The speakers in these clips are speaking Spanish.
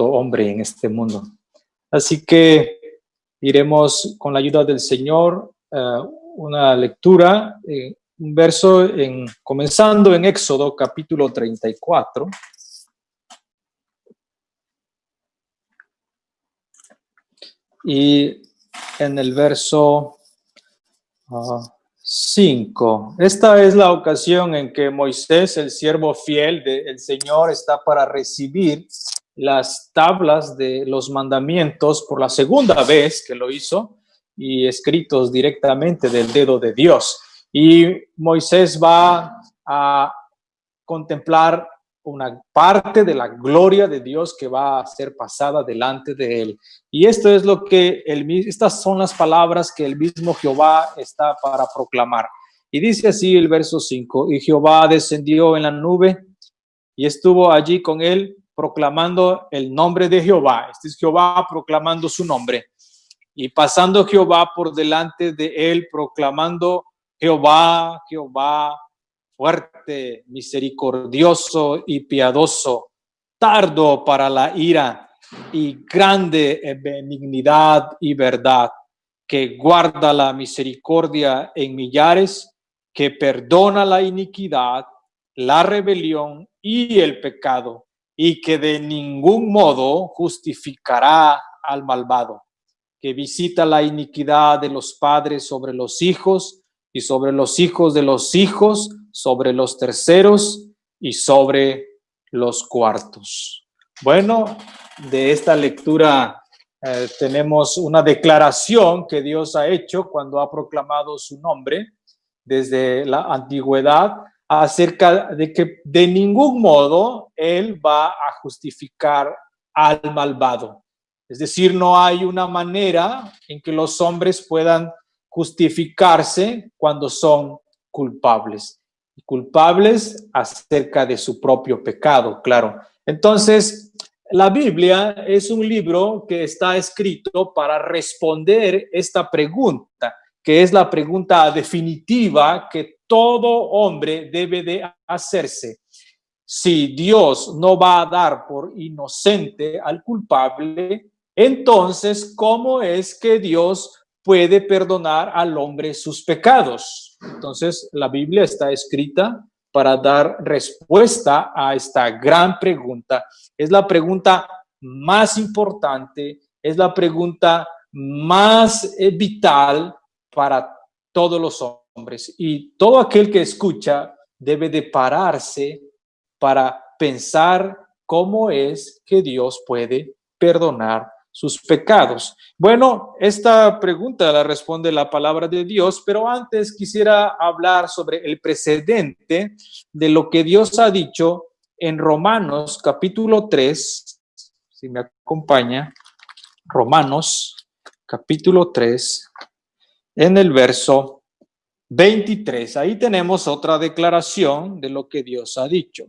hombre en este mundo. Así que iremos con la ayuda del Señor una lectura, un verso comenzando en Éxodo capítulo 34. Y en el verso 5. Esta es la ocasión en que Moisés, el siervo fiel del Señor, está para recibir las tablas de los mandamientos por la segunda vez que lo hizo y escritos directamente del dedo de Dios. Y Moisés va a contemplar una parte de la gloria de Dios que va a ser pasada delante de él. Y esto es lo que estas son las palabras que el mismo Jehová está para proclamar. Y dice así el verso 5: y Jehová descendió en la nube y estuvo allí con él proclamando el nombre de Jehová. Este es Jehová proclamando su nombre. Y pasando Jehová por delante de él, proclamando: Jehová, Jehová, fuerte, misericordioso y piadoso, tardo para la ira y grande en benignidad y verdad, que guarda la misericordia en millares, que perdona la iniquidad, la rebelión y el pecado, y que de ningún modo justificará al malvado, que visita la iniquidad de los padres sobre los hijos y sobre los hijos de los hijos, sobre los terceros y sobre los cuartos. Bueno, de esta lectura tenemos una declaración que Dios ha hecho cuando ha proclamado su nombre desde la antigüedad acerca de que de ningún modo Él va a justificar al malvado. Es decir, no hay una manera en que los hombres puedan justificarse cuando son culpables. Culpables acerca de su propio pecado, claro. Entonces, la Biblia es un libro que está escrito para responder esta pregunta, que es la pregunta definitiva que todo hombre debe de hacerse. Si Dios no va a dar por inocente al culpable, entonces, ¿cómo es que Dios puede perdonar al hombre sus pecados? Entonces, la Biblia está escrita para dar respuesta a esta gran pregunta. Es la pregunta más importante, es la pregunta más vital para todos los hombres. Y todo aquel que escucha debe de pararse para pensar cómo es que Dios puede perdonar sus pecados. Bueno, esta pregunta la responde la palabra de Dios, pero antes quisiera hablar sobre el precedente de lo que Dios ha dicho en Romanos capítulo 3, si me acompaña, Romanos capítulo 3, en el verso 23. Ahí tenemos otra declaración de lo que Dios ha dicho.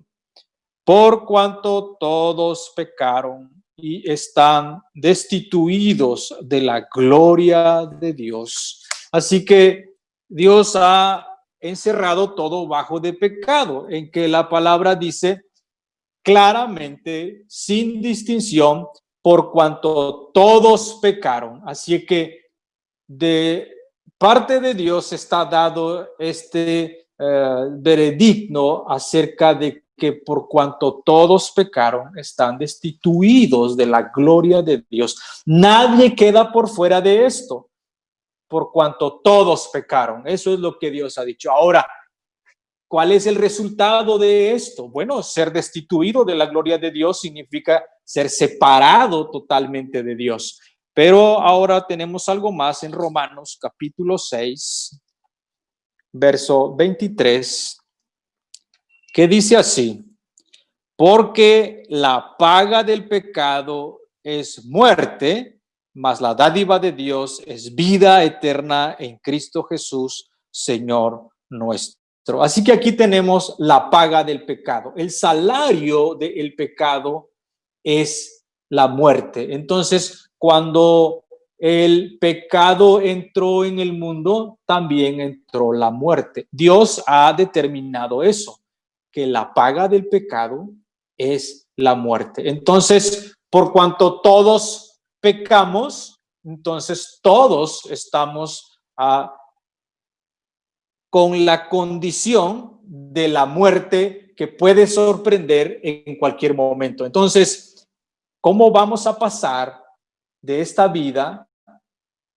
Por cuanto todos pecaron y están destituidos de la gloria de Dios. Así que Dios ha encerrado todo bajo de pecado, en que la palabra dice claramente, sin distinción, por cuanto todos pecaron. Así que de parte de Dios está dado este veredicto acerca de que por cuanto todos pecaron, están destituidos de la gloria de Dios. Nadie queda por fuera de esto, por cuanto todos pecaron. Eso es lo que Dios ha dicho. Ahora, ¿cuál es el resultado de esto? Bueno, ser destituido de la gloria de Dios significa ser separado totalmente de Dios. Pero ahora tenemos algo más en Romanos capítulo 6, verso 23, que dice así: porque la paga del pecado es muerte, mas la dádiva de Dios es vida eterna en Cristo Jesús, Señor nuestro. Así que aquí tenemos la paga del pecado. El salario del pecado es la muerte. Entonces, cuando el pecado entró en el mundo, también entró la muerte. Dios ha determinado eso, que la paga del pecado es la muerte. Entonces, Por cuanto todos pecamos, entonces todos estamos con la condición de la muerte que puede sorprender en cualquier momento. Entonces, ¿cómo vamos a pasar de esta vida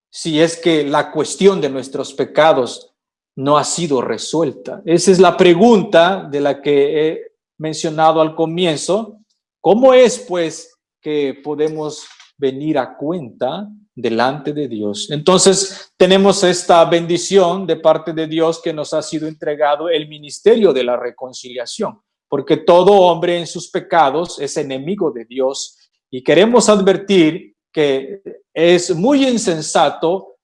si es que la cuestión de nuestros pecados no ha sido resuelta? Esa es la pregunta de la que he mencionado al comienzo. ¿Cómo es, pues, que podemos venir a cuenta delante de Dios? Entonces, tenemos esta bendición de parte de Dios que nos ha sido entregado el ministerio de la reconciliación, porque todo hombre en sus pecados es enemigo de Dios, y queremos advertir que es muy insensato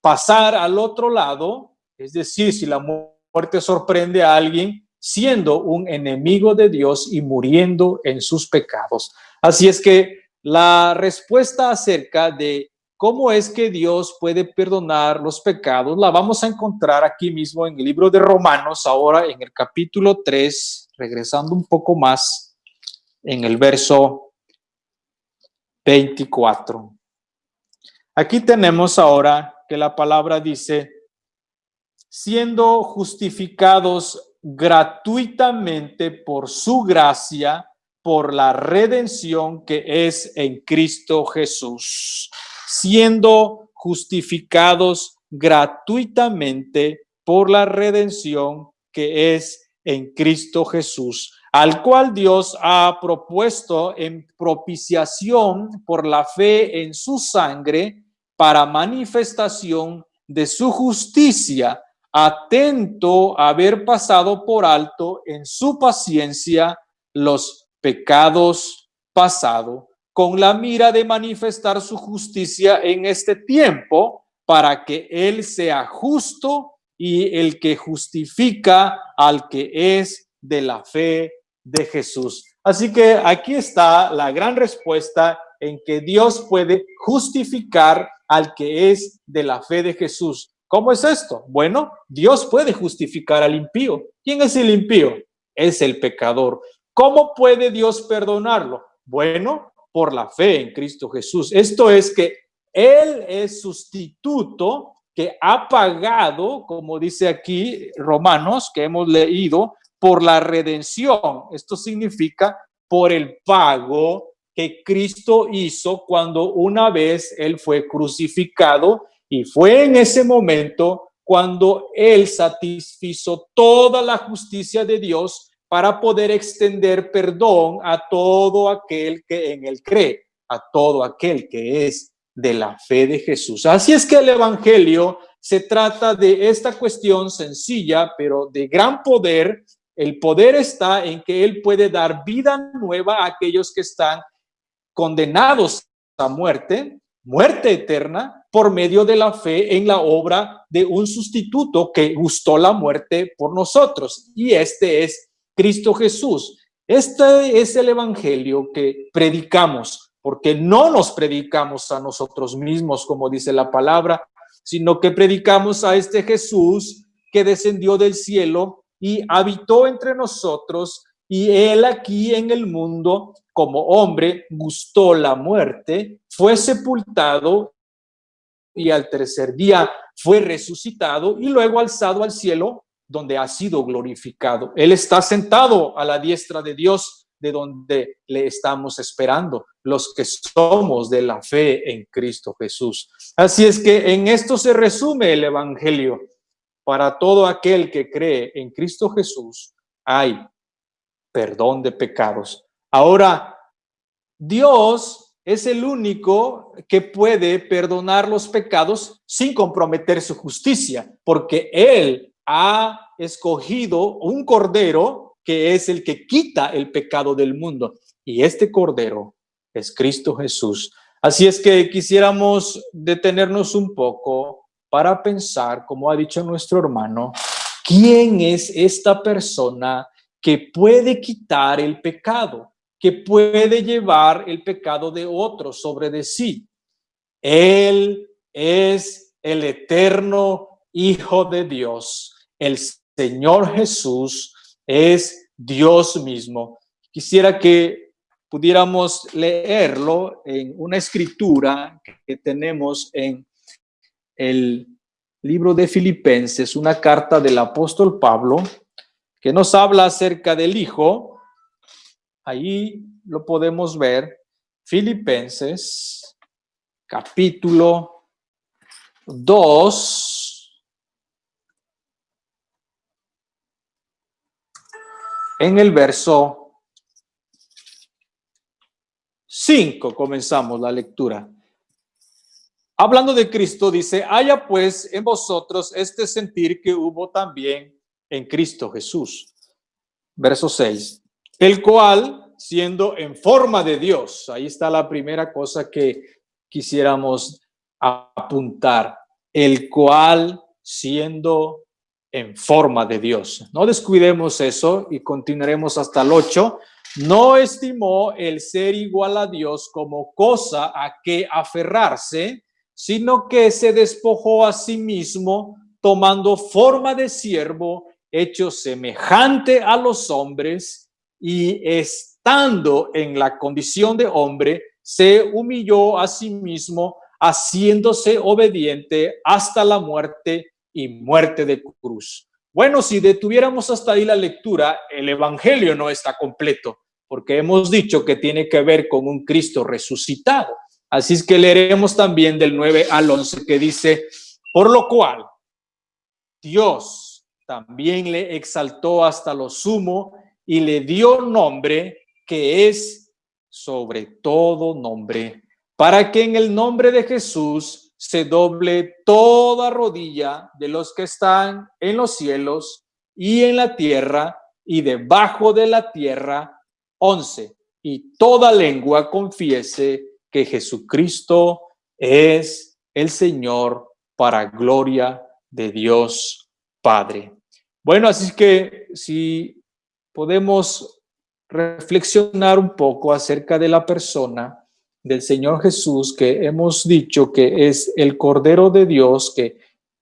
pasar al otro lado, es decir, si la muerte sorprende a alguien siendo un enemigo de Dios y muriendo en sus pecados. Así es que la respuesta acerca de cómo es que Dios puede perdonar los pecados la vamos a encontrar aquí mismo en el libro de Romanos, ahora en el capítulo 3, regresando un poco más en el verso 24. Aquí tenemos ahora que la palabra dice: siendo justificados gratuitamente por su gracia, por la redención que es en Cristo Jesús. Siendo justificados gratuitamente por la redención que es en Cristo Jesús, al cual Dios ha propuesto en propiciación por la fe en su sangre para manifestación de su justicia, atento a haber pasado por alto en su paciencia los pecados pasados, con la mira de manifestar su justicia en este tiempo, para que Él sea justo y el que justifica al que es de la fe de Jesús. Así que aquí está la gran respuesta en que Dios puede justificar al que es de la fe de Jesús. ¿Cómo es esto? Bueno, Dios puede justificar al impío. ¿Quién es el impío? Es el pecador. ¿Cómo puede Dios perdonarlo? Bueno, por la fe en Cristo Jesús. Esto es que Él es sustituto que ha pagado, como dice aquí Romanos, que hemos leído, por la redención. Esto significa por el pago que Cristo hizo cuando una vez Él fue crucificado, y fue en ese momento cuando Él satisfizo toda la justicia de Dios para poder extender perdón a todo aquel que en Él cree, a todo aquel que es de la fe de Jesús. Así es que el Evangelio se trata de esta cuestión sencilla, pero de gran poder. El poder está en que Él puede dar vida nueva a aquellos que están condenados a muerte, muerte eterna, por medio de la fe en la obra de un sustituto que gustó la muerte por nosotros, y este es Cristo Jesús. Este es el evangelio que predicamos, porque no nos predicamos a nosotros mismos, como dice la palabra, sino que predicamos a este Jesús que descendió del cielo y habitó entre nosotros, y Él aquí en el mundo, como hombre, gustó la muerte, fue sepultado y al tercer día fue resucitado y luego alzado al cielo, donde ha sido glorificado. Él está sentado a la diestra de Dios, de donde le estamos esperando, los que somos de la fe en Cristo Jesús. Así es que en esto se resume el evangelio. Para todo aquel que cree en Cristo Jesús hay perdón de pecados. Ahora, Dios es el único que puede perdonar los pecados sin comprometer su justicia, porque Él ha escogido un cordero que es el que quita el pecado del mundo, y este cordero es Cristo Jesús. Así es que quisiéramos detenernos un poco para pensar, como ha dicho nuestro hermano, ¿quién es esta persona que puede quitar el pecado, que puede llevar el pecado de otros sobre de sí? Él es el eterno Hijo de Dios. El Señor Jesús es Dios mismo. Quisiera que pudiéramos leerlo en una escritura que tenemos en el libro de Filipenses, una carta del apóstol Pablo, que nos habla acerca del Hijo. Ahí lo podemos ver, Filipenses, capítulo 2, en el verso 5, comenzamos la lectura. Hablando de Cristo, dice: haya pues en vosotros este sentir que hubo también en Cristo Jesús. Verso 6. El cual, siendo en forma de Dios, ahí está la primera cosa que quisiéramos apuntar. El cual, siendo en forma de Dios. No descuidemos eso y continuaremos hasta el 8. No estimó el ser igual a Dios como cosa a que aferrarse, sino que se despojó a sí mismo, tomando forma de siervo, hecho semejante a los hombres, y estando en la condición de hombre, se humilló a sí mismo, haciéndose obediente hasta la muerte y muerte de cruz. Bueno, si detuviéramos hasta ahí la lectura, el evangelio no está completo, porque hemos dicho que tiene que ver con un Cristo resucitado. Así es que leeremos también del 9 al 11 que dice: por lo cual Dios también le exaltó hasta lo sumo y le dio nombre que es sobre todo nombre, para que en el nombre de Jesús se doble toda rodilla de los que están en los cielos y en la tierra y debajo de la tierra. 11. Y toda lengua confiese que Jesucristo es el Señor, para gloria de Dios Padre. Bueno, así que si podemos reflexionar un poco acerca de la persona del Señor Jesús, que hemos dicho que es el Cordero de Dios que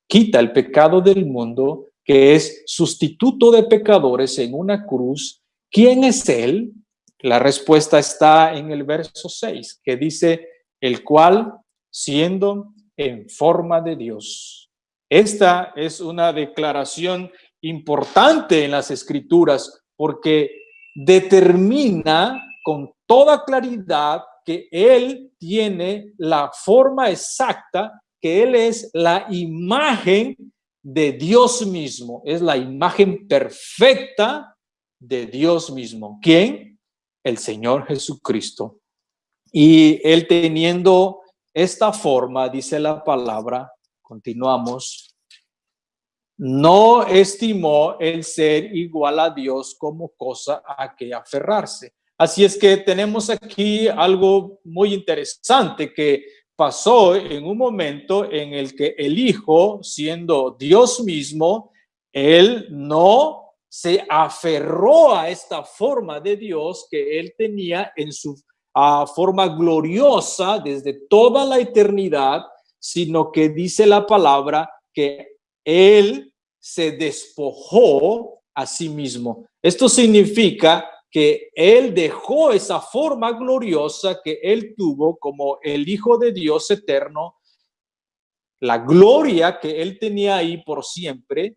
quita el pecado del mundo, que es sustituto de pecadores en una cruz. ¿Quién es Él? La respuesta está en el verso 6, que dice: el cual, siendo en forma de Dios. Esta es una declaración importante en las Escrituras, porque determina con toda claridad que Él tiene la forma exacta, que Él es la imagen de Dios mismo, es la imagen perfecta de Dios mismo. ¿Quién? El Señor Jesucristo. Y Él, teniendo esta forma, dice la palabra, continuamos, no estimó el ser igual a Dios como cosa a que aferrarse. Así es que tenemos aquí algo muy interesante que pasó en un momento en el que el Hijo, siendo Dios mismo, Él no se aferró a esta forma de Dios que Él tenía en su forma gloriosa desde toda la eternidad, sino que dice la palabra que Él se despojó a sí mismo. Esto significa que Él dejó esa forma gloriosa que Él tuvo como el Hijo de Dios eterno, la gloria que Él tenía ahí por siempre.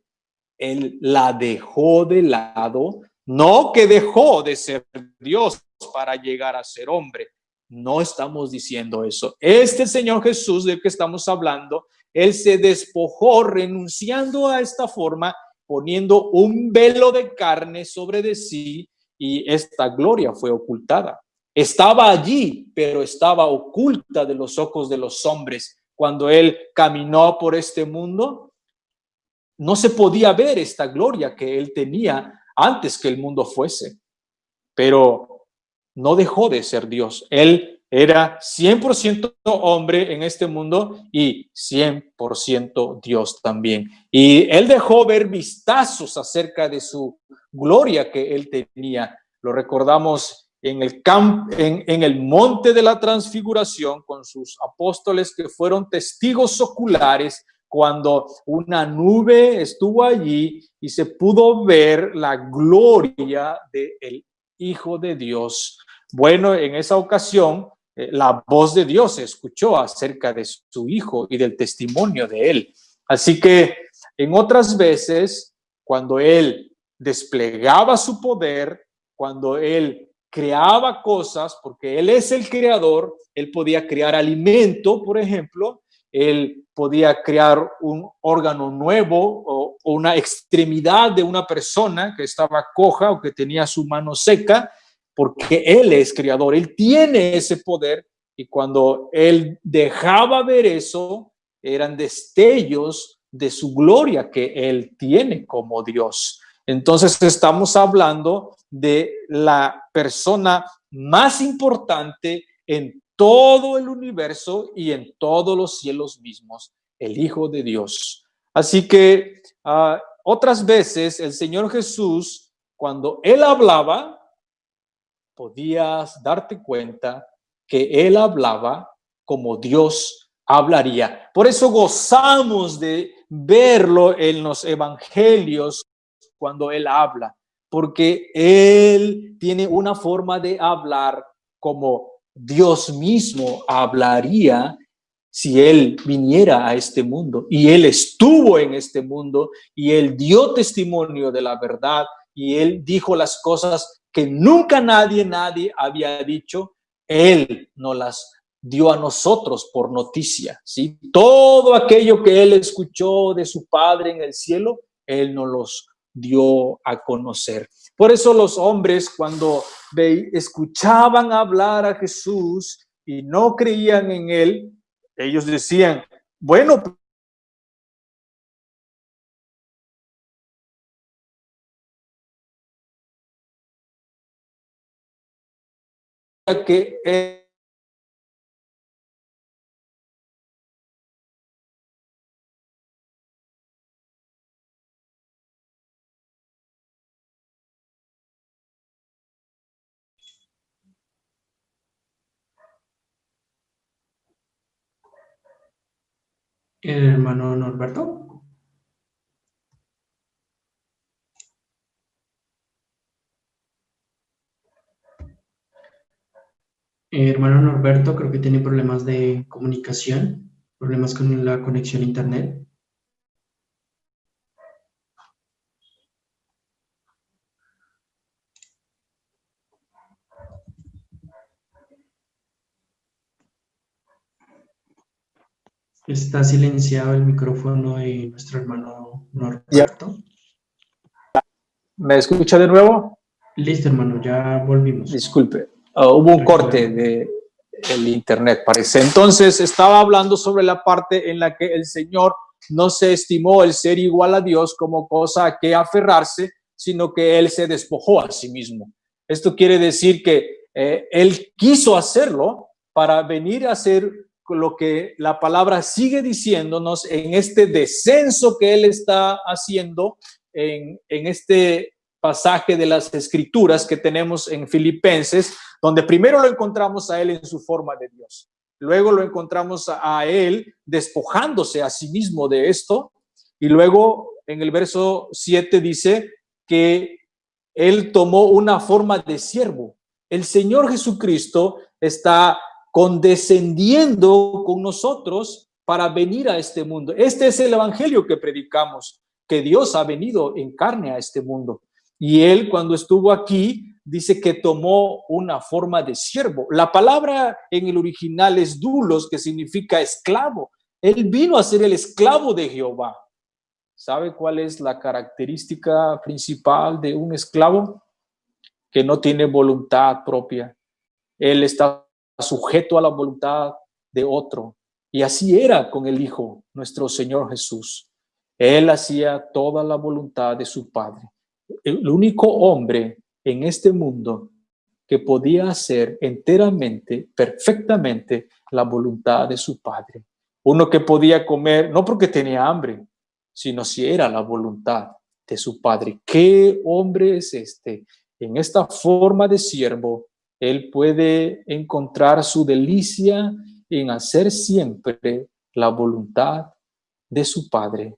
Él la dejó de lado, no que dejó de ser Dios para llegar a ser hombre. No estamos diciendo eso. Este Señor Jesús del que estamos hablando, Él se despojó renunciando a esta forma, poniendo un velo de carne sobre de sí, y esta gloria fue ocultada. Estaba allí, pero estaba oculta de los ojos de los hombres. Cuando Él caminó por este mundo, no se podía ver esta gloria que Él tenía antes que el mundo fuese, pero no dejó de ser Dios. Él era 100% hombre en este mundo y 100% Dios también. Y Él dejó ver vistazos acerca de su gloria que Él tenía. Lo recordamos en el monte de la transfiguración con sus apóstoles, que fueron testigos oculares cuando una nube estuvo allí y se pudo ver la gloria del Hijo de Dios Bueno, en esa ocasión, la voz de Dios se escuchó acerca de su hijo y del testimonio de él. Así que en otras veces, cuando él desplegaba su poder, cuando él creaba cosas, porque él es el creador, él podía crear alimento, por ejemplo, él podía crear un órgano nuevo o una extremidad de una persona que estaba coja o que tenía su mano seca, porque él es creador, él tiene ese poder, y cuando él dejaba ver eso, eran destellos de su gloria que él tiene como Dios. Entonces estamos hablando de la persona más importante en todo el universo y en todos los cielos mismos, el Hijo de Dios. Así que otras veces el Señor Jesús, cuando él hablaba, podías darte cuenta que él hablaba como Dios hablaría. Por eso gozamos de verlo en los evangelios cuando él habla, porque él tiene una forma de hablar como Dios mismo hablaría si él viniera a este mundo. Y él estuvo en este mundo y él dio testimonio de la verdad y él dijo las cosas que nunca nadie había dicho. Él nos las dio a nosotros por noticia, ¿sí? Todo aquello que él escuchó de su Padre en el cielo, él nos los dio a conocer. Por eso los hombres, cuando escuchaban hablar a Jesús y no creían en él, ellos decían, bueno, que El hermano Norberto. Hermano Norberto, creo que tiene problemas de comunicación, problemas con la conexión a internet. Está silenciado el micrófono de nuestro hermano ya Norberto. me escucha de nuevo. Listo, hermano, ya volvimos. Disculpe, hubo un Tranquilo, corte hermano. de el internet, parece. Entonces estaba hablando sobre la parte en la que el Señor no se estimó el ser igual a Dios como cosa a que aferrarse, sino que él se despojó a sí mismo. Esto quiere decir que él quiso hacerlo para venir a hacer lo que la palabra sigue diciéndonos en este descenso que él está haciendo en este pasaje de las escrituras que tenemos en Filipenses, donde primero lo encontramos a él en su forma de Dios. Luego lo encontramos a él despojándose a sí mismo de esto. Y luego en el verso 7 dice que él tomó una forma de siervo. El Señor Jesucristo está condescendiendo con nosotros para venir a este mundo. Este es el evangelio que predicamos, que Dios ha venido en carne a este mundo. Y él, cuando estuvo aquí, dice que tomó una forma de siervo. La palabra en el original es doulos, que significa esclavo. Él vino a ser el esclavo de Jehová. ¿Sabe cuál es la característica principal de un esclavo? Que no tiene voluntad propia. Él está sujeto a la voluntad de otro. Y así era con el Hijo, nuestro Señor Jesús. Él hacía toda la voluntad de su Padre. El único hombre en este mundo que podía hacer enteramente, perfectamente, la voluntad de su Padre. Uno que podía comer, no porque tenía hambre, sino si era la voluntad de su Padre. ¿Qué hombre es este? En esta forma de siervo, él puede encontrar su delicia en hacer siempre la voluntad de su Padre.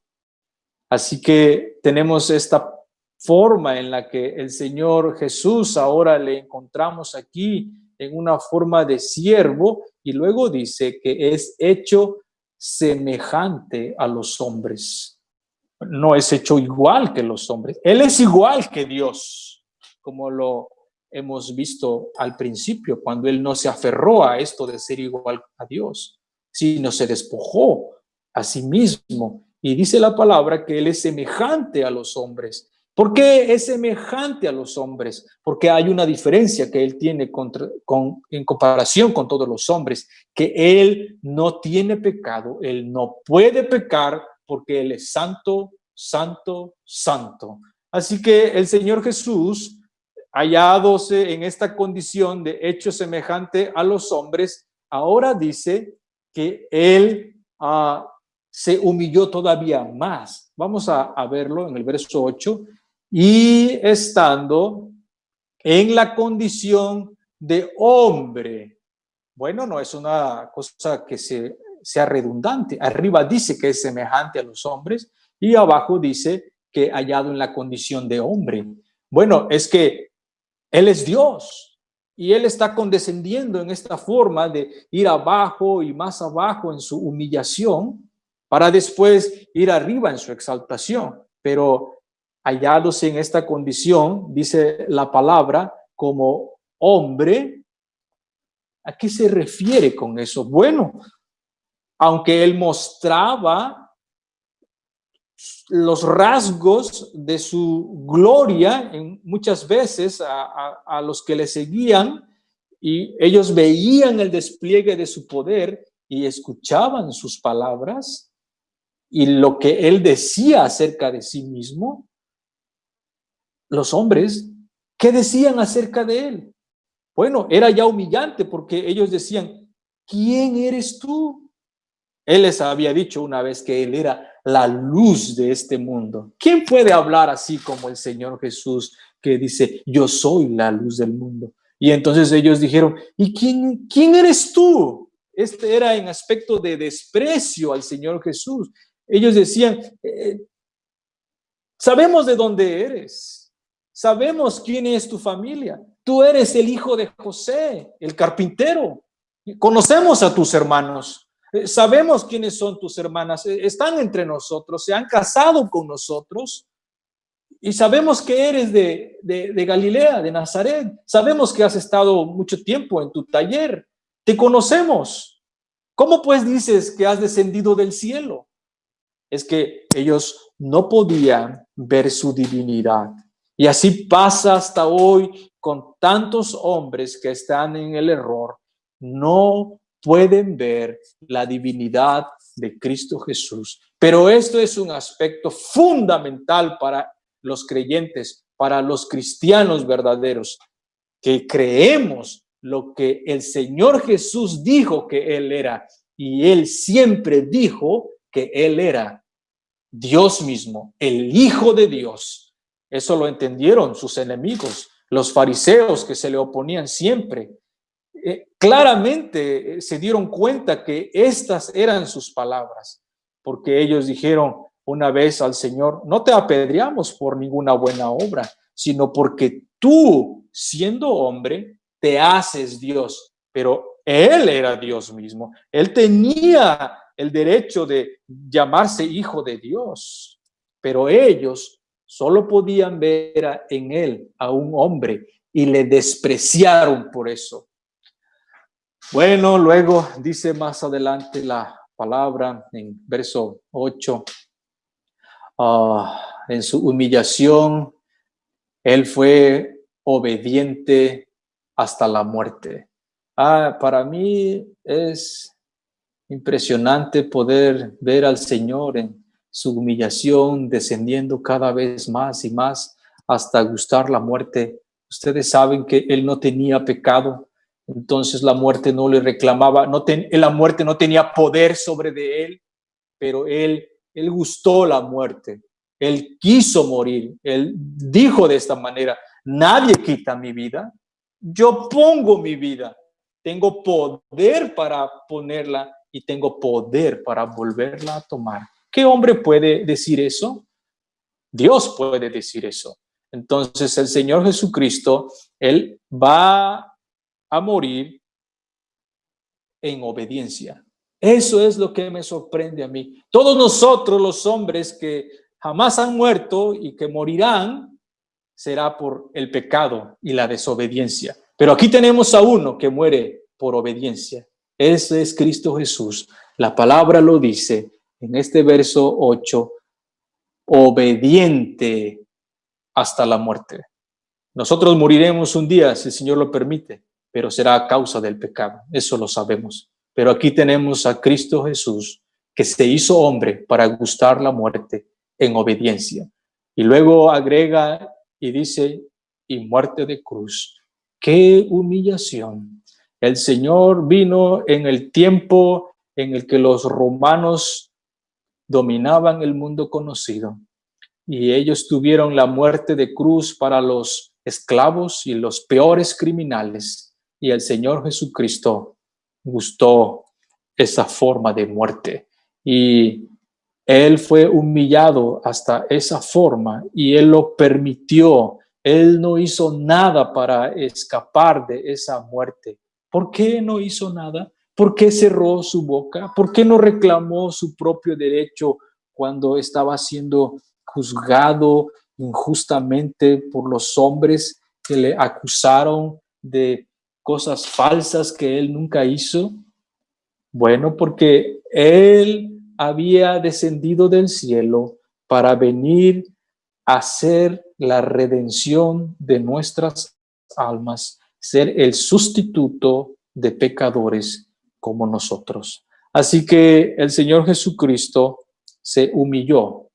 Así que tenemos esta forma en la que el Señor Jesús ahora le encontramos aquí en una forma de siervo y luego dice que es hecho semejante a los hombres. No es hecho igual que los hombres. Él es igual que Dios, como lo hemos visto al principio, cuando él no se aferró a esto de ser igual a Dios, sino se despojó a sí mismo. Y dice la palabra que él es semejante a los hombres. ¿Por qué es semejante a los hombres? Porque hay una diferencia que él tiene en comparación con todos los hombres, que él no tiene pecado, él no puede pecar porque él es santo, santo, santo. Así que el Señor Jesús, hallándose en esta condición de hecho semejante a los hombres, ahora dice que él se humilló todavía más. Vamos a verlo en el verso 8. Y estando en la condición de hombre. Bueno, no es una cosa que sea redundante. Arriba dice que es semejante a los hombres y abajo dice que hallado en la condición de hombre. Bueno, es que Él es Dios y Él está condescendiendo en esta forma de ir abajo y más abajo en su humillación para después ir arriba en su exaltación. Pero hallándose en esta condición, dice la palabra, como hombre, ¿a qué se refiere con eso? Bueno, aunque él mostraba los rasgos de su gloria muchas veces a los que le seguían, y ellos veían el despliegue de su poder y escuchaban sus palabras y lo que él decía acerca de sí mismo, los hombres, ¿qué decían acerca de él? Bueno, era ya humillante porque ellos decían, ¿quién eres tú? Él les había dicho una vez que él era la luz de este mundo. ¿Quién puede hablar así como el Señor Jesús que dice, yo soy la luz del mundo? Y entonces ellos dijeron, ¿y quién eres tú? Este era en aspecto de desprecio al Señor Jesús. Ellos decían, sabemos de dónde eres, sabemos quién es tu familia. Tú eres el hijo de José, el carpintero. Conocemos a tus hermanos. Sabemos quiénes son tus hermanas, están entre nosotros, se han casado con nosotros y sabemos que eres de Galilea, de Nazaret. Sabemos que has estado mucho tiempo en tu taller, te conocemos. ¿Cómo pues dices que has descendido del cielo? Es que ellos no podían ver su divinidad. Y así pasa hasta hoy con tantos hombres que están en el error. No pueden ver la divinidad de Cristo Jesús. Pero esto es un aspecto fundamental para los creyentes, para los cristianos verdaderos, que creemos lo que el Señor Jesús dijo que Él era. Y Él siempre dijo que Él era Dios mismo, el Hijo de Dios. Eso lo entendieron sus enemigos, los fariseos que se le oponían siempre. Claramente se dieron cuenta que estas eran sus palabras, porque ellos dijeron una vez al Señor, no te apedreamos por ninguna buena obra, sino porque tú, siendo hombre, te haces Dios. Pero Él era Dios mismo. Él tenía el derecho de llamarse hijo de Dios, pero ellos solo podían ver en Él a un hombre y le despreciaron por eso. Bueno, luego dice más adelante la palabra en verso 8, en su humillación, Él fue obediente hasta la muerte. Para mí es impresionante poder ver al Señor en su humillación, descendiendo cada vez más y más hasta gustar la muerte. Ustedes saben que Él no tenía pecado, entonces la muerte no le reclamaba, la muerte no tenía poder sobre de Él, pero Él gustó la muerte. Él quiso morir. Él dijo de esta manera, nadie quita mi vida, yo pongo mi vida. Tengo poder para ponerla y tengo poder para volverla a tomar. ¿Qué hombre puede decir eso? Dios puede decir eso. Entonces el Señor Jesucristo, Él va a morir en obediencia. Eso es lo que me sorprende a mí. Todos nosotros, los hombres que jamás han muerto y que morirán, será por el pecado y la desobediencia. Pero aquí tenemos a uno que muere por obediencia. Ese es Cristo Jesús. La palabra lo dice en este verso 8, obediente hasta la muerte. Nosotros moriremos un día, si el Señor lo permite, pero será a causa del pecado. Eso lo sabemos. Pero aquí tenemos a Cristo Jesús, que se hizo hombre para gustar la muerte en obediencia. Y luego agrega y dice, y muerte de cruz. ¡Qué humillación! El Señor vino en el tiempo en el que los romanos dominaban el mundo conocido. Y ellos tuvieron la muerte de cruz para los esclavos y los peores criminales. Y el Señor Jesucristo gustó esa forma de muerte. Y Él fue humillado hasta esa forma y Él lo permitió. Él no hizo nada para escapar de esa muerte. ¿Por qué no hizo nada? ¿Por qué cerró su boca? ¿Por qué no reclamó su propio derecho cuando estaba siendo juzgado injustamente por los hombres que le acusaron de cosas falsas que él nunca hizo? Bueno, porque él había descendido del cielo para venir a hacer la redención de nuestras almas, ser el sustituto de pecadores como nosotros. Así que el Señor Jesucristo se humilló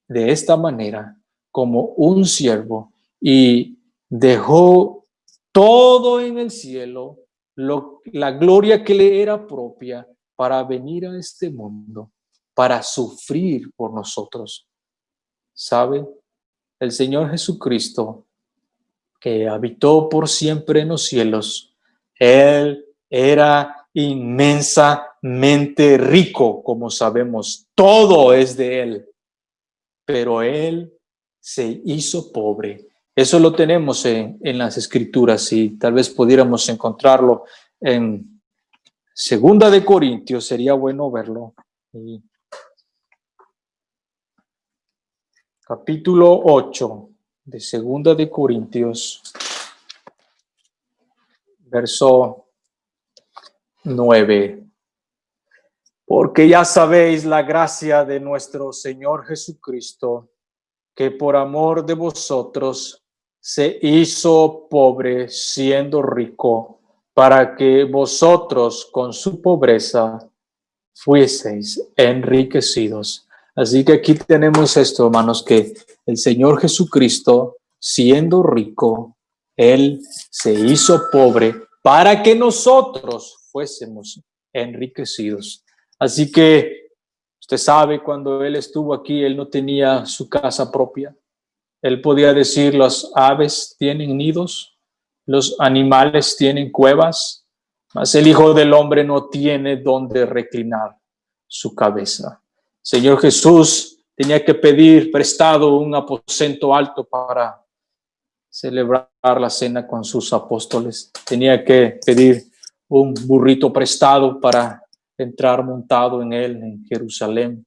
de esta manera como un siervo y dejó todo en el cielo, la gloria que le era propia, para venir a este mundo, para sufrir por nosotros. ¿Sabe? El Señor Jesucristo, que habitó por siempre en los cielos, Él era inmensamente rico, como sabemos. Todo es de Él. Pero Él se hizo pobre. Eso lo tenemos en las Escrituras y tal vez pudiéramos encontrarlo en 2 de Corintios, sería bueno verlo. Y capítulo 8 de 2 de Corintios, verso 9. Porque ya sabéis la gracia de nuestro Señor Jesucristo, que por amor de vosotros se hizo pobre siendo rico, para que vosotros con su pobreza fueseis enriquecidos. Así que aquí tenemos esto, hermanos, que el Señor Jesucristo, siendo rico, Él se hizo pobre para que nosotros fuésemos enriquecidos. Así que usted sabe, cuando Él estuvo aquí, Él no tenía su casa propia. Él podía decir, las aves tienen nidos, los animales tienen cuevas, mas el Hijo del Hombre no tiene donde reclinar su cabeza. Señor Jesús tenía que pedir prestado un aposento alto para celebrar la cena con sus apóstoles. Tenía que pedir un burrito prestado para entrar montado en él en Jerusalén.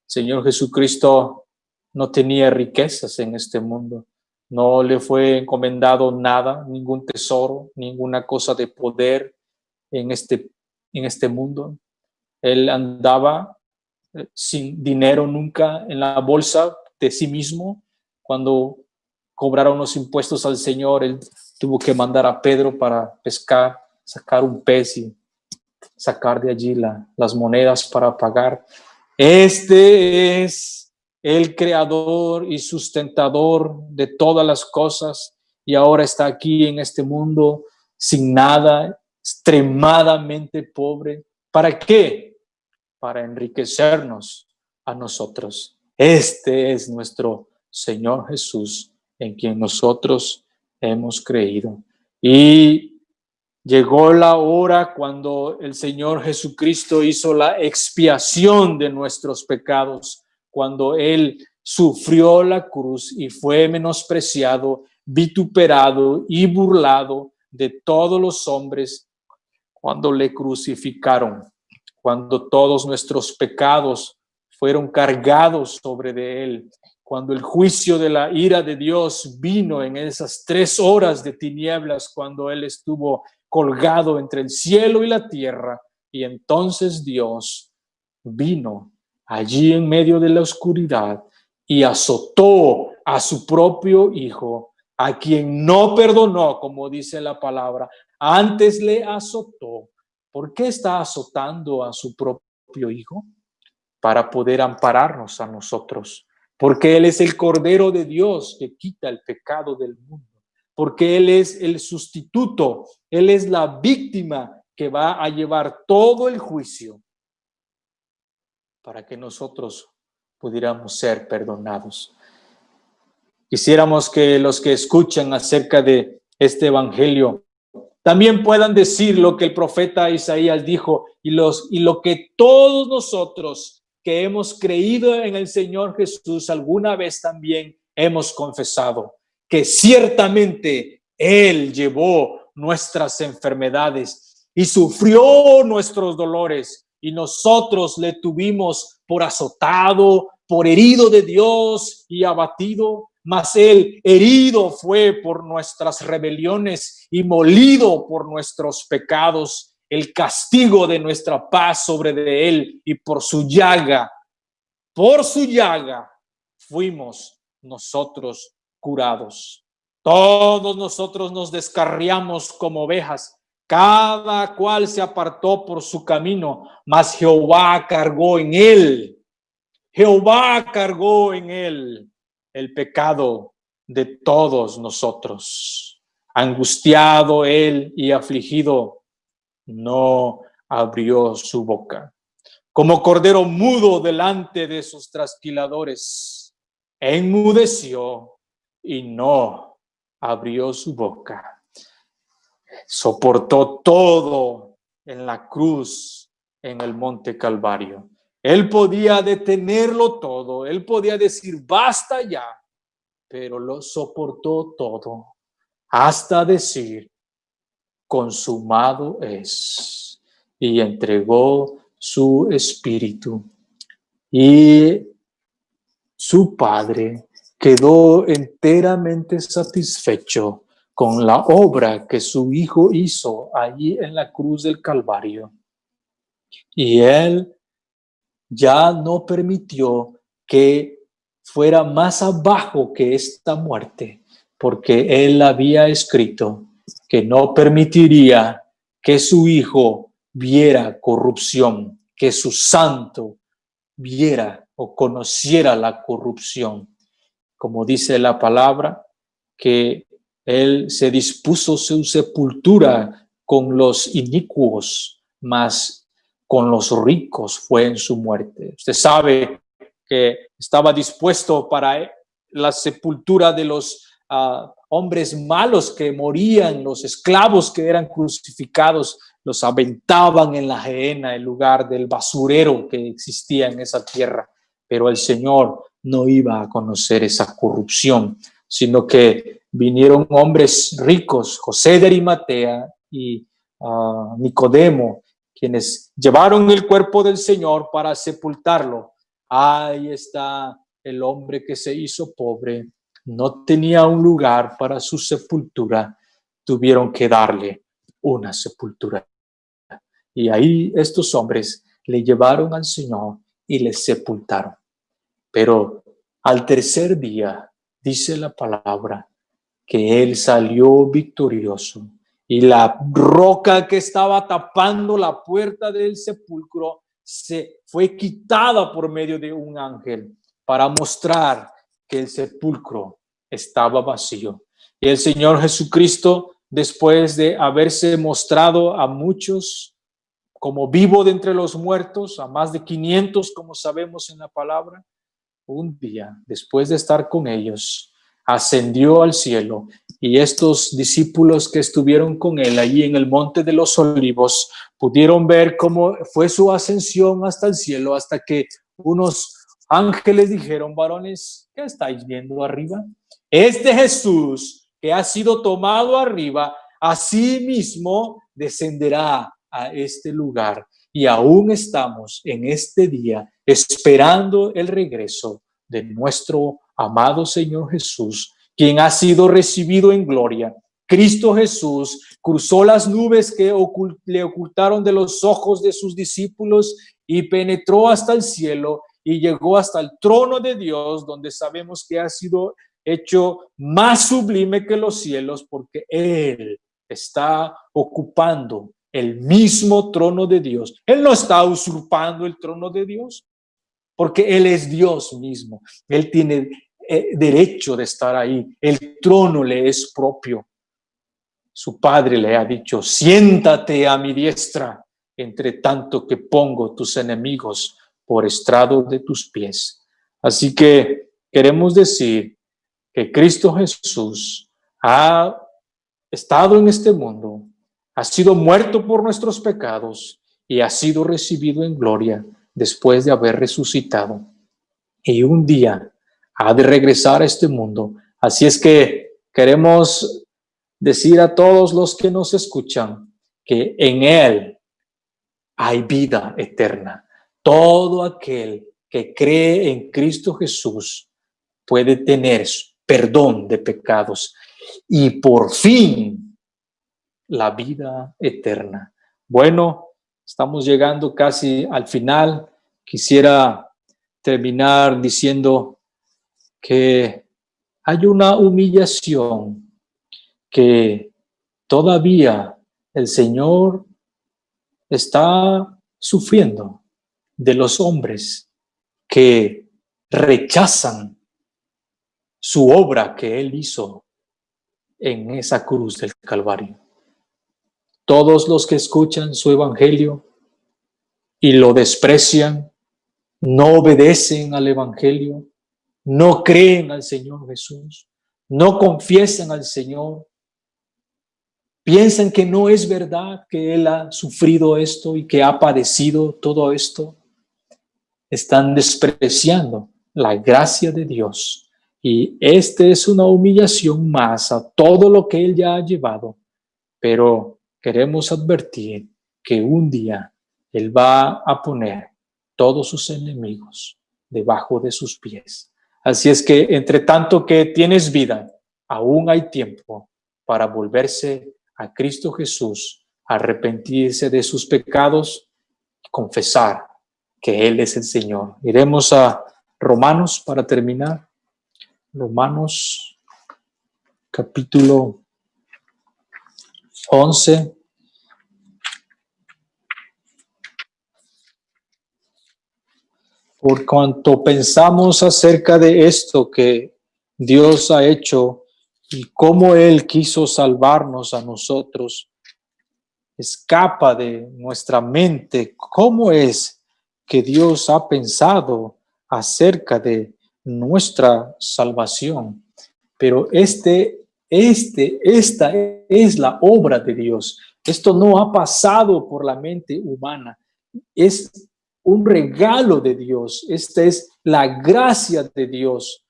Señor Jesucristo no tenía riquezas en este mundo. No le fue encomendado nada, ningún tesoro, ninguna cosa de poder en este mundo. Él andaba sin dinero nunca en la bolsa de sí mismo. Cuando cobraron los impuestos al Señor, él tuvo que mandar a Pedro para pescar, sacar un pez y sacar de allí las monedas para pagar. Este es el creador y sustentador de todas las cosas y ahora está aquí en este mundo sin nada, extremadamente pobre. ¿Para qué? Para enriquecernos a nosotros. Este es nuestro Señor Jesús, en quien nosotros hemos creído. Y llegó la hora cuando el Señor Jesucristo hizo la expiación de nuestros pecados, cuando Él sufrió la cruz y fue menospreciado, vituperado y burlado de todos los hombres cuando le crucificaron, cuando todos nuestros pecados fueron cargados sobre de él, cuando el juicio de la ira de Dios vino en esas 3 horas de tinieblas, cuando él estuvo colgado entre el cielo y la tierra, y entonces Dios vino allí en medio de la oscuridad y azotó a su propio hijo, a quien no perdonó, como dice la palabra, antes le azotó. ¿Por qué está azotando a su propio hijo? Para poder ampararnos a nosotros, porque Él es el Cordero de Dios que quita el pecado del mundo, porque Él es el sustituto, Él es la víctima que va a llevar todo el juicio para que nosotros pudiéramos ser perdonados. Quisiéramos que los que escuchan acerca de este evangelio también puedan decir lo que el profeta Isaías dijo y lo que todos nosotros que hemos creído en el Señor Jesús alguna vez también hemos confesado, que ciertamente Él llevó nuestras enfermedades y sufrió nuestros dolores, y nosotros le tuvimos por azotado, por herido de Dios y abatido. Mas Él herido fue por nuestras rebeliones y molido por nuestros pecados. El castigo de nuestra paz sobre de Él, y por su llaga fuimos nosotros curados. Todos nosotros nos descarriamos como ovejas, cada cual se apartó por su camino, mas Jehová cargó en él el pecado de todos nosotros. Angustiado él y afligido, no abrió su boca. Como cordero mudo delante de sus trasquiladores, enmudeció y no abrió su boca. Soportó todo en la cruz, en el monte Calvario. Él podía detenerlo todo, él podía decir basta ya, pero lo soportó todo hasta decir consumado es, y entregó su espíritu. Y su Padre quedó enteramente satisfecho con la obra que su Hijo hizo allí en la cruz del Calvario. Y Él ya no permitió que fuera más abajo que esta muerte, porque Él había escrito que no permitiría que su Hijo viera corrupción, que su santo viera o conociera la corrupción. Como dice la palabra, que Él se dispuso su sepultura con los inicuos, mas con los ricos fue en su muerte. Usted sabe que estaba dispuesto para la sepultura de los hombres malos que morían, los esclavos que eran crucificados, los aventaban en la gehenna, el lugar del basurero que existía en esa tierra. Pero el Señor no iba a conocer esa corrupción, sino que vinieron hombres ricos, José de Arimatea y Nicodemo, quienes llevaron el cuerpo del Señor para sepultarlo. Ahí está el hombre que se hizo pobre, no tenía un lugar para su sepultura, tuvieron que darle una sepultura. Y ahí estos hombres le llevaron al Señor y le sepultaron. Pero al tercer día, dice la palabra, que él salió victorioso, y la roca que estaba tapando la puerta del sepulcro se fue quitada por medio de un ángel para mostrar que el sepulcro estaba vacío. Y el Señor Jesucristo, después de haberse mostrado a muchos como vivo de entre los muertos, a más de 500, como sabemos en la palabra, un día, después de estar con ellos, ascendió al cielo, y estos discípulos que estuvieron con él allí en el Monte de los Olivos pudieron ver cómo fue su ascensión hasta el cielo, hasta que unos ángeles dijeron: varones, ¿qué estáis viendo arriba? Este Jesús que ha sido tomado arriba así mismo descenderá a este lugar. Y aún estamos en este día esperando el regreso de nuestro amado Señor Jesús, quien ha sido recibido en gloria. Cristo Jesús cruzó las nubes que le ocultaron de los ojos de sus discípulos y penetró hasta el cielo y llegó hasta el trono de Dios, donde sabemos que ha sido hecho más sublime que los cielos, porque Él está ocupando el mismo trono de Dios. Él no está usurpando el trono de Dios, porque Él es Dios mismo. Él tiene derecho de estar ahí. El trono le es propio. Su padre le ha dicho: siéntate a mi diestra, entre tanto que pongo tus enemigos por estrado de tus pies. Así que queremos decir que Cristo Jesús ha estado en este mundo, ha sido muerto por nuestros pecados y ha sido recibido en gloria después de haber resucitado. Y un día ha de regresar a este mundo. Así es que queremos decir a todos los que nos escuchan que en Él hay vida eterna. Todo aquel que cree en Cristo Jesús puede tener perdón de pecados y por fin la vida eterna. Bueno, estamos llegando casi al final. Quisiera terminar diciendo que hay una humillación que todavía el Señor está sufriendo de los hombres que rechazan su obra que Él hizo en esa cruz del Calvario. Todos los que escuchan su evangelio y lo desprecian, no obedecen al evangelio, no creen al Señor Jesús, no confiesan al Señor, piensan que no es verdad que Él ha sufrido esto y que ha padecido todo esto, están despreciando la gracia de Dios. Y esta es una humillación más a todo lo que Él ya ha llevado. Pero queremos advertir que un día Él va a poner todos sus enemigos debajo de sus pies. Así es que entre tanto que tienes vida, aún hay tiempo para volverse a Cristo Jesús, arrepentirse de sus pecados y confesar que Él es el Señor. Iremos a Romanos para terminar. Romanos capítulo 11. Por cuanto pensamos acerca de esto que Dios ha hecho y cómo Él quiso salvarnos a nosotros, escapa de nuestra mente cómo es que Dios ha pensado acerca de nuestra salvación. Pero esta es la obra de Dios. Esto no ha pasado por la mente humana. Es un regalo de Dios. Esta es la gracia de Dios.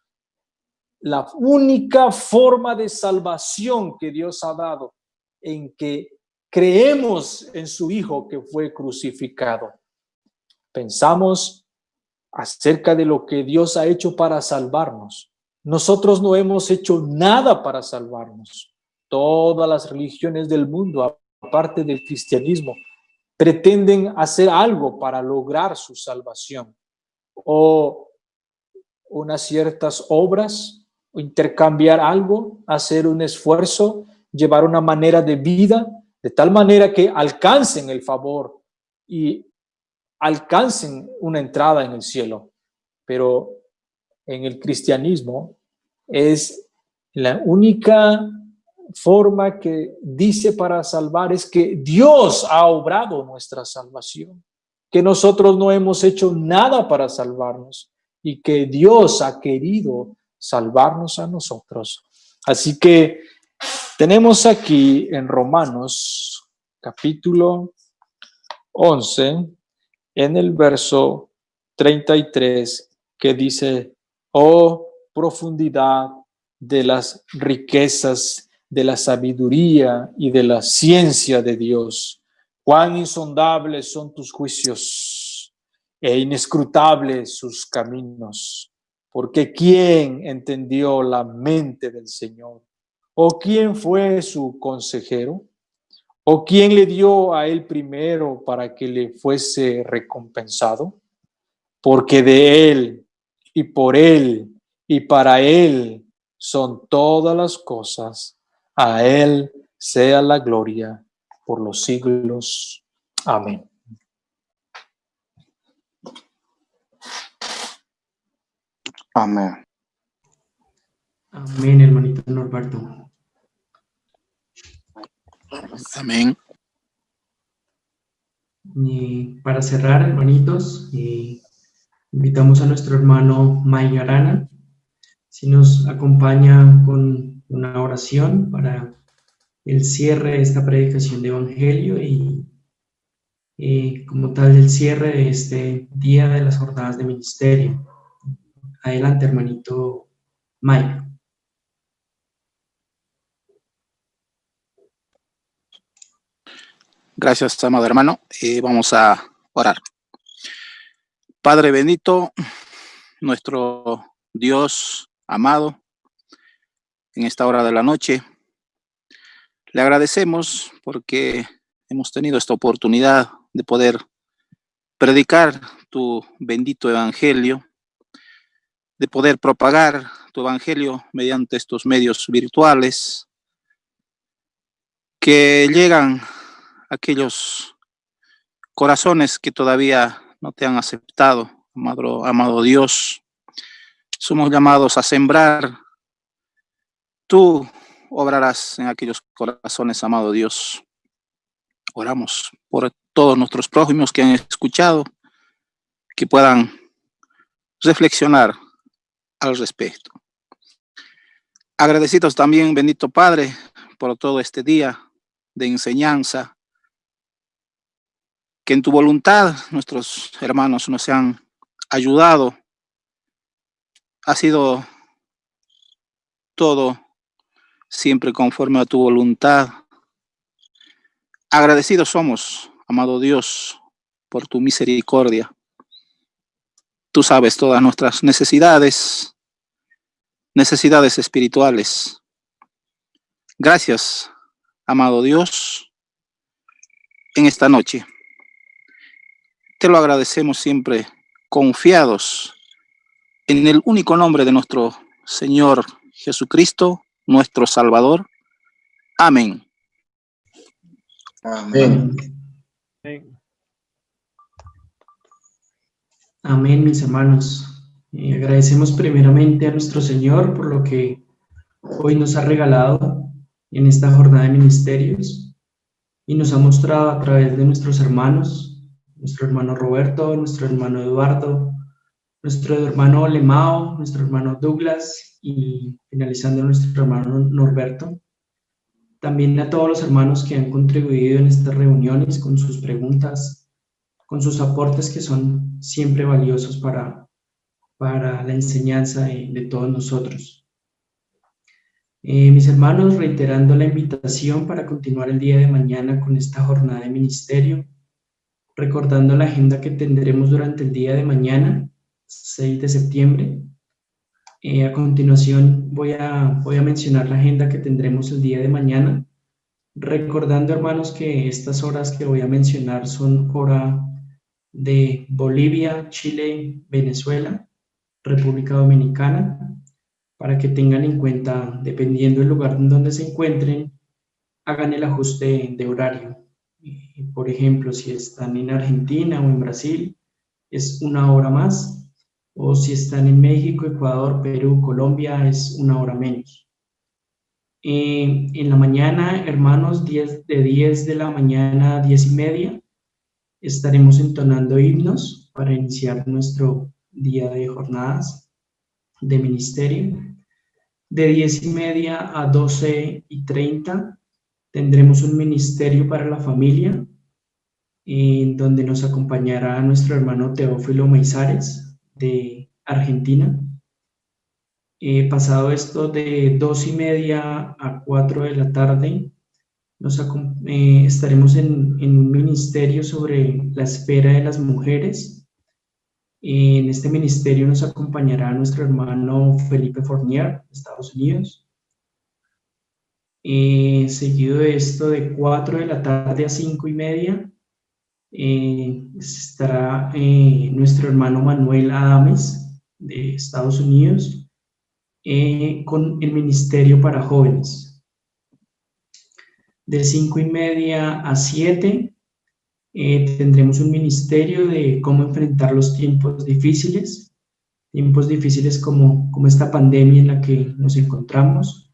La única forma de salvación que Dios ha dado, en que creemos en su Hijo que fue crucificado. Pensamos acerca de lo que Dios ha hecho para salvarnos. Nosotros no hemos hecho nada para salvarnos. Todas las religiones del mundo, aparte del cristianismo, pretenden hacer algo para lograr su salvación, o unas ciertas obras, o intercambiar algo, hacer un esfuerzo, llevar una manera de vida, de tal manera que alcancen el favor y alcancen una entrada en el cielo. Pero en el cristianismo es la única forma que dice para salvar es que Dios ha obrado nuestra salvación, que nosotros no hemos hecho nada para salvarnos y que Dios ha querido salvarnos a nosotros. Así que tenemos aquí en Romanos capítulo 11, en el verso 33, que dice: oh profundidad de las riquezas de la sabiduría y de la ciencia de Dios. Cuán insondables son tus juicios e inescrutables sus caminos. Porque ¿quién entendió la mente del Señor? ¿O quién fue su consejero? ¿O quién le dio a él primero para que le fuese recompensado? Porque de él y por él y para él son todas las cosas. A él sea la gloria por los siglos. Amén. Amén. Amén, hermanito Norberto. Amén. Y para cerrar, hermanitos, invitamos a nuestro hermano May Arana, si nos acompaña con una oración para el cierre de esta predicación de Evangelio y como tal el cierre de este día de las jornadas de ministerio. Adelante, hermanito May. Gracias, amado hermano. Vamos a orar. Padre bendito, nuestro Dios amado, en esta hora de la noche, le agradecemos porque hemos tenido esta oportunidad de poder predicar tu bendito evangelio, de poder propagar tu evangelio mediante estos medios virtuales que llegan a aquellos corazones que todavía no te han aceptado, amado Dios. Somos llamados a sembrar. Tú obrarás en aquellos corazones, amado Dios. Oramos por todos nuestros prójimos que han escuchado, que puedan reflexionar al respecto. Agradecidos también, bendito Padre, por todo este día de enseñanza, que en tu voluntad nuestros hermanos nos han ayudado. Ha sido todo siempre conforme a tu voluntad. Agradecidos somos, amado Dios, por tu misericordia. Tú sabes todas nuestras necesidades espirituales. Gracias, amado Dios, en esta noche. Te lo agradecemos siempre confiados en el único nombre de nuestro Señor Jesucristo, nuestro Salvador. Amén. Amén. Amén, mis hermanos. Agradecemos primeramente a nuestro Señor por lo que hoy nos ha regalado en esta jornada de ministerios y nos ha mostrado a través de nuestros hermanos, nuestro hermano Roberto, nuestro hermano Eduardo, nuestro hermano Lemao, nuestro hermano Douglas y finalizando nuestro hermano Norberto. También a todos los hermanos que han contribuido en estas reuniones con sus preguntas, con sus aportes que son siempre valiosos para la enseñanza de todos nosotros. Mis hermanos, reiterando la invitación para continuar el día de mañana con esta jornada de ministerio, recordando la agenda que tendremos durante el día de mañana, 6 de septiembre. A continuación voy a mencionar la agenda que tendremos el día de mañana, recordando, hermanos, que estas horas que voy a mencionar son hora de Bolivia, Chile, Venezuela, República Dominicana, para que tengan en cuenta, dependiendo del lugar en donde se encuentren, hagan el ajuste de horario. Por ejemplo, si están en Argentina o en Brasil, es una hora más, o si están en México, Ecuador, Perú, Colombia, es una hora menos. En la mañana, hermanos, de 10 de la mañana a 10:30, estaremos entonando himnos para iniciar nuestro día de jornadas de ministerio. De 10:30 a 12:30 tendremos un ministerio para la familia, en donde nos acompañará nuestro hermano Teófilo Maizares de Argentina. Pasado esto de 2:30 a 4 de la tarde, estaremos en un ministerio sobre la esfera de las mujeres. En este ministerio nos acompañará nuestro hermano Felipe Fournier, de Estados Unidos. Seguido de esto, de 4 de la tarde a 5:30, estará nuestro hermano Manuel Adames, de Estados Unidos, con el ministerio para jóvenes. De 5:30 a 7 tendremos un ministerio de cómo enfrentar los tiempos difíciles como esta pandemia en la que nos encontramos.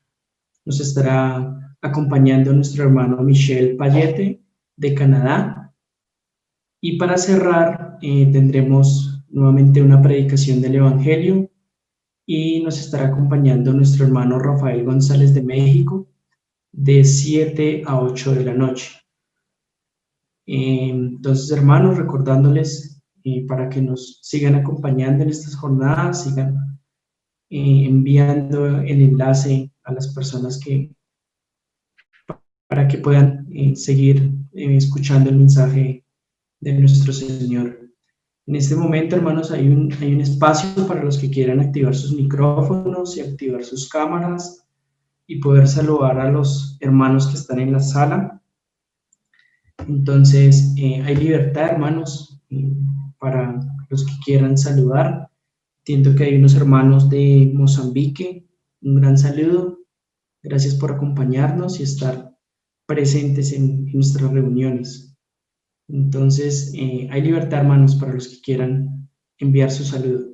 Nos estará acompañando nuestro hermano Michel Payete, de Canadá. Y para cerrar, tendremos nuevamente una predicación del Evangelio y nos estará acompañando nuestro hermano Rafael González de México, de 7 a 8 de la noche. Entonces, hermanos, recordándoles para que nos sigan acompañando en estas jornadas, sigan enviando el enlace a las personas para que puedan seguir escuchando el mensaje de nuestro Señor. En este momento, hermanos, hay un espacio para los que quieran activar sus micrófonos y activar sus cámaras y poder saludar a los hermanos que están en la sala. Entonces, hay libertad, hermanos, para los que quieran saludar. Entiendo que hay unos hermanos de Mozambique. Un gran saludo. Gracias por acompañarnos y estar presentes en nuestras reuniones. Entonces, hay libertad, hermanos, para los que quieran enviar su saludo.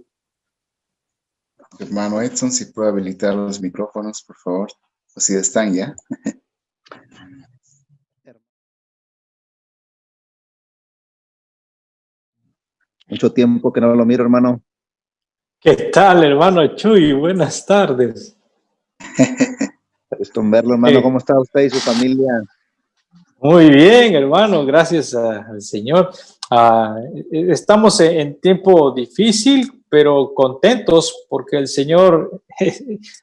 Hermano Edson, si puede habilitar los micrófonos, por favor. O si están ya. Mucho tiempo que no lo miro, hermano. ¿Qué tal, hermano Chuy? Buenas tardes. Gusto en verlo, hermano. ¿Cómo está usted y su familia? Muy bien, hermano, gracias al Señor. Estamos en tiempo difícil, pero contentos porque el Señor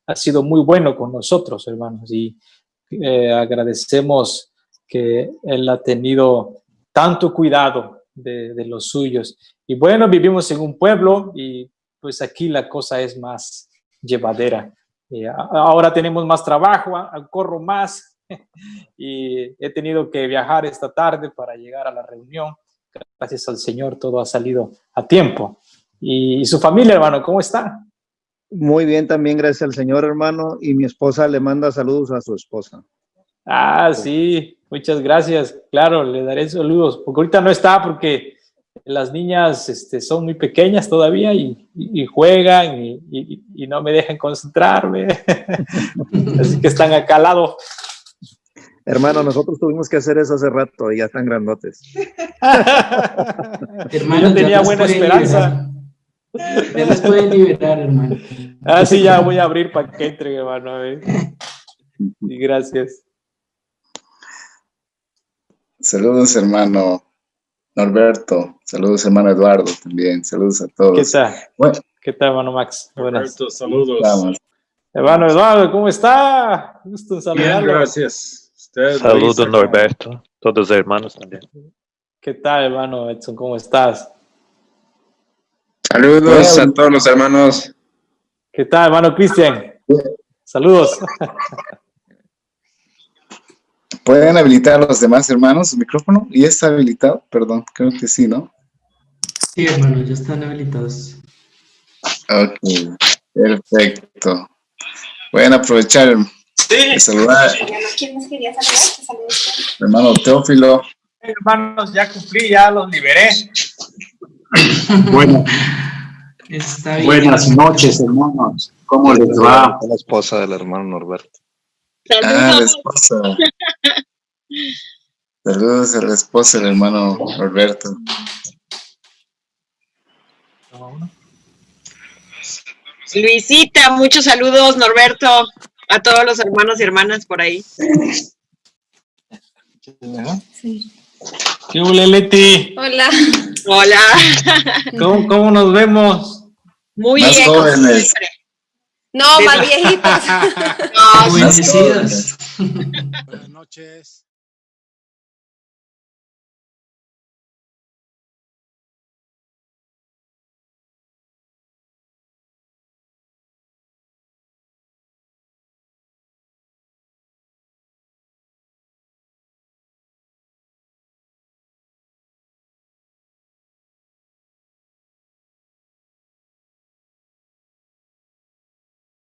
ha sido muy bueno con nosotros, hermanos, y agradecemos que Él ha tenido tanto cuidado de los suyos. Y bueno, vivimos en un pueblo y pues aquí la cosa es más llevadera. Ahora tenemos más trabajo, corro más y he tenido que viajar esta tarde para llegar a la reunión. Gracias al Señor todo ha salido a tiempo. ¿Y su familia, hermano, cómo está? Muy bien también, gracias al Señor, hermano. Y mi esposa le manda saludos a su esposa. Sí, muchas gracias. Claro, le daré saludos, porque ahorita no está porque las niñas son muy pequeñas todavía y juegan y no me dejan concentrarme. Así que están acá al lado. Hermano, nosotros tuvimos que hacer eso hace rato y ya están grandotes. Hermano, yo tenía buena esperanza. Ya las pueden liberar, hermano. Sí, ya voy a abrir para que entren, hermano. Y gracias. Saludos, hermano Norberto. Saludos, hermano Eduardo, también. Saludos a todos. ¿Qué tal? Bueno. ¿Qué tal, hermano Max? Buenas. Norberto, saludos. Vamos. Hermano Eduardo, ¿cómo está? Gusto en saludarlo. Bien, gracias. Usted, saludos, Luisa, Norberto. Todos los hermanos también. ¿Qué tal, hermano Edson? ¿Cómo estás? Saludos a todos los hermanos. ¿Qué tal, hermano Cristian? Saludos. ¿Pueden habilitar a los demás hermanos su micrófono? ¿Y está habilitado? Perdón, creo que sí, ¿no? Sí, hermano, ya están habilitados. Ok, perfecto. Pueden aprovechar de saludar. ¿Quién nos quería saludar? Hermano Teófilo. Hermanos, ya cumplí, ya los liberé. Bueno, buenas noches, hermanos. ¿Cómo les va? La esposa del hermano Norberto. La esposa. Saludos a la esposa del hermano Norberto. Luisita, muchos saludos, Norberto, a todos los hermanos y hermanas por ahí. Sí. ¿Qué huele, Leti? Hola. Hola. ¿Cómo nos vemos? Muy Más bien, jóvenes. como siempre. No, más viejitos. No, Bendecidos. Buenas noches.